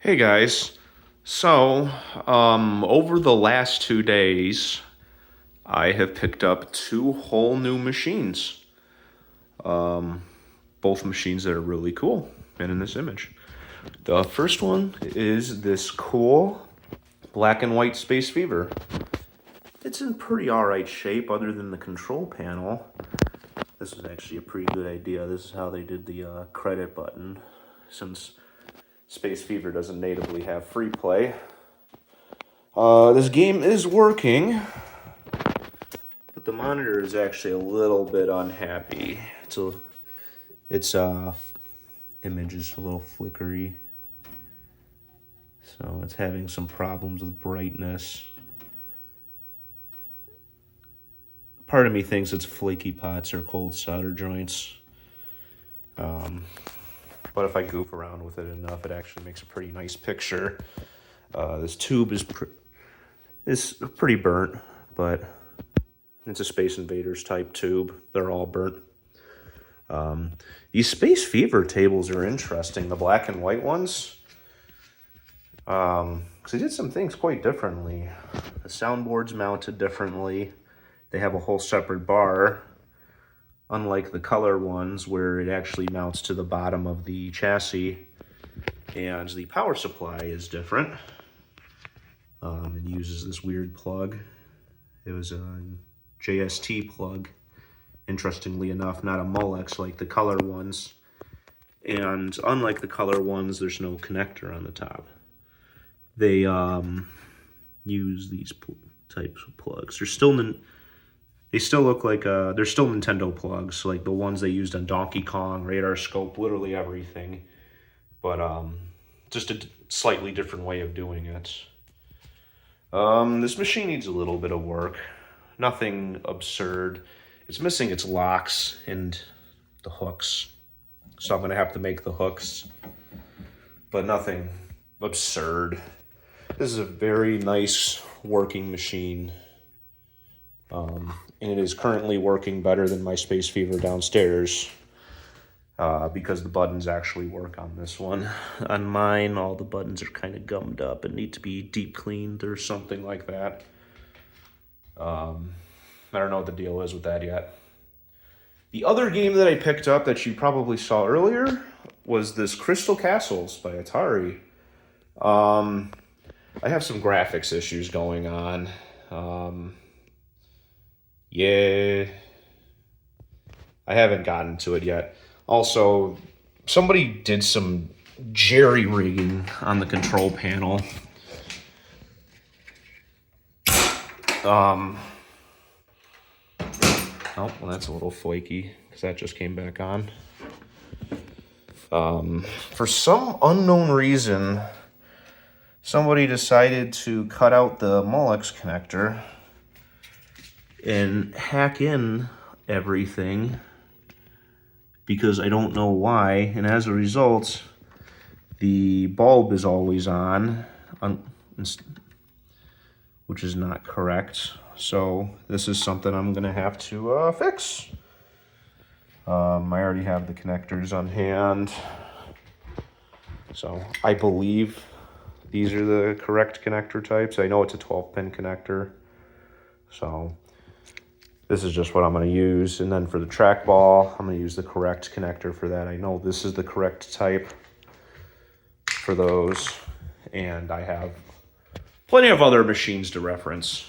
Hey guys. So, over the last 2 days, I have picked up two whole new machines. Both machines that are really cool and in this image. The first one is this cool black and white Space Fever. It's in pretty alright shape other than the control panel. This is actually a pretty good idea. This is how they did the credit button, since Space Fever doesn't natively have free play. This game is working, but the monitor is actually a little bit unhappy. Its image is a little flickery, so it's having some problems with brightness. Part of me thinks it's flaky pots or cold solder joints. But if I goof around with it enough, it actually makes a pretty nice picture. This tube is pretty burnt, but it's a Space Invaders type tube. They're all burnt. These Space Fever tables are interesting, the black and white ones. Because they did some things quite differently. The soundboard's mounted differently. They have a whole separate bar, unlike the color ones where it actually mounts to the bottom of the chassis. And the power supply is different. It uses this weird plug. It was a JST plug, interestingly enough, not a Molex like the color ones. And unlike the color ones, there's no connector on the top. They use these types of plugs. They still look like they're still Nintendo plugs, like the ones they used on Donkey Kong, Radar Scope, literally everything. But just a slightly different way of doing it. This machine needs a little bit of work. Nothing absurd. It's missing its locks and the hooks. So I'm going to have to make the hooks. But nothing absurd. This is a very nice working machine. And it is currently working better than my Space Fever downstairs. Because the buttons actually work on this one. On mine, all the buttons are kind of gummed up and need to be deep cleaned or something like that. I don't know what the deal is with that yet. The other game that I picked up that you probably saw earlier was this Crystal Castles by Atari. I have some graphics issues going on. Yeah, I haven't gotten to it yet. Also, somebody did some jerry-rigging on the control panel. Oh, well, that's a little flaky, because that just came back on. For some unknown reason, somebody decided to cut out the Molex connector and hack in everything, because I don't know why, and as a result, the bulb is always on, which is not correct. So this is something I'm going to have to fix. I already have the connectors on hand. So I believe these are the correct connector types. I know it's a 12-pin connector. So this is just what I'm going to use. And then for the trackball, I'm going to use the correct connector for that. I know this is the correct type for those. And I have plenty of other machines to reference.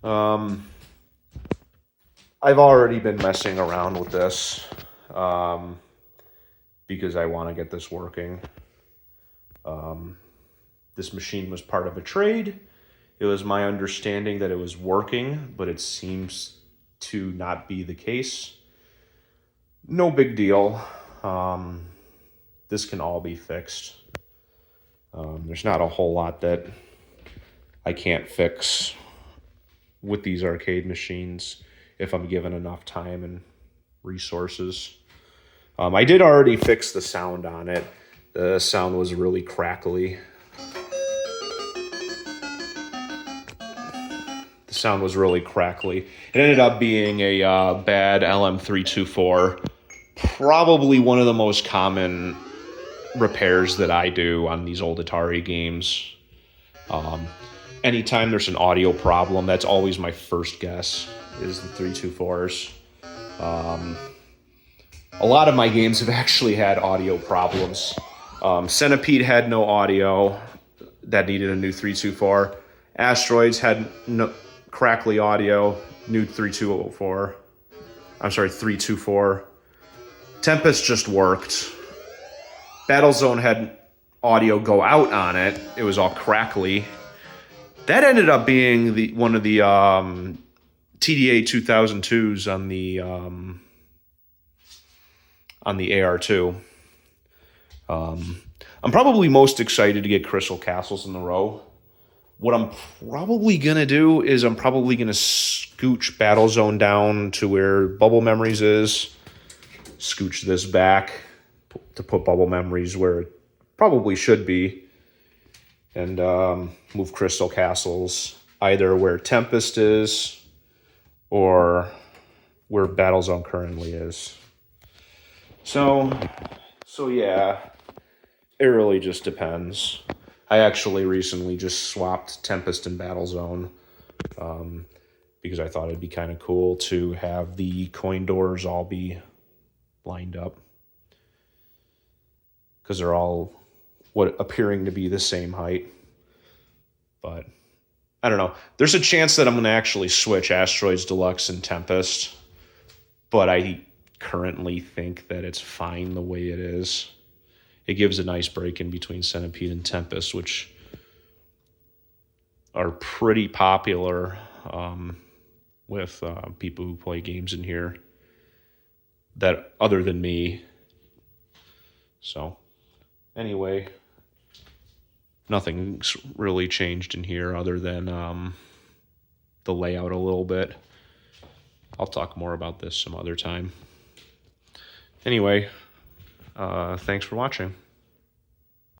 I've already been messing around with this because I want to get this working. This machine was part of a trade. It was my understanding that it was working, but it seems to not be the case. No big deal. This can all be fixed. There's not a whole lot that I can't fix with these arcade machines if I'm given enough time and resources. I did already fix the sound on it. The sound was really crackly. It ended up being a bad LM324. Probably one of the most common repairs that I do on these old Atari games. Anytime there's an audio problem, that's always my first guess, is the 324s. A lot of my games have actually had audio problems. Centipede had no audio. That needed a new 324. Asteroids had no crackly audio, new 3204. I'm sorry, 324. Tempest just worked. Battlezone had audio go out on it. It was all crackly. That ended up being one of the TDA 2002s on the AR2. I'm probably most excited to get Crystal Castles in the row. What I'm probably going to do is I'm probably going to scooch Battlezone down to where Bubble Memories is. Scooch this back to put Bubble Memories where it probably should be. And move Crystal Castles either where Tempest is or where Battlezone currently is. So yeah, it really just depends. I actually recently just swapped Tempest and Battlezone because I thought it'd be kind of cool to have the coin doors all be lined up because they're all what appearing to be the same height. But I don't know. There's a chance that I'm going to actually switch Asteroids Deluxe and Tempest, but I currently think that it's fine the way it is. It gives a nice break in between Centipede and Tempest, which are pretty popular with people who play games in here that other than me. So anyway, nothing's really changed in here other than the layout a little bit. I'll talk more about this some other time. Anyway, thanks for watching.